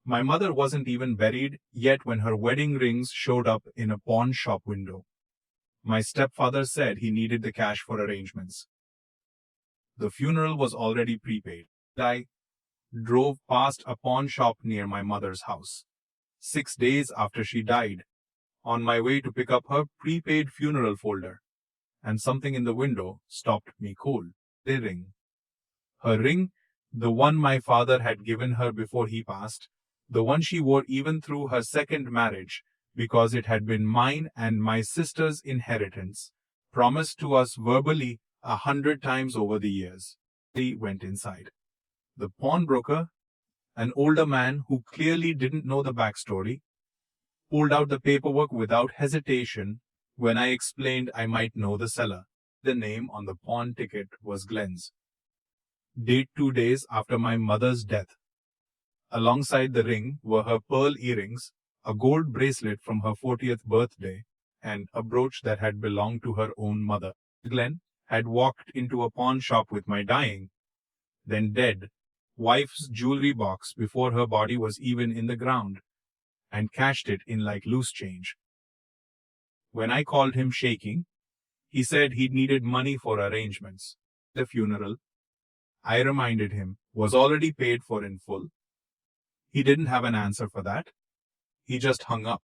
My mother wasn't even buried yet when her wedding rings showed up in a pawn shop window. My stepfather said he needed the cash for arrangements. The funeral was already prepaid. I drove past a pawn shop near my mother's house. 6 days after she died, on my way to pick up her prepaid funeral folder, and something in the window stopped me cold. The ring. Her ring, the one my father had given her before he passed, the one she wore even through her second marriage, because it had been mine and my sister's inheritance, promised to us verbally 100 times over the years. He went inside. The pawnbroker, an older man who clearly didn't know the backstory, pulled out the paperwork without hesitation when I explained I might know the seller. The name on the pawn ticket was Glenn's. Date 2 days after my mother's death. Alongside the ring were her pearl earrings, a gold bracelet from her 40th birthday, and a brooch that had belonged to her own mother. Glenn had walked into a pawn shop with my dying, then dead, wife's jewelry box before her body was even in the ground, and cashed it in like loose change. When I called him shaking, he said he needed money for arrangements. The funeral, I reminded him, was already paid for in full. He didn't have an answer for that. He just hung up.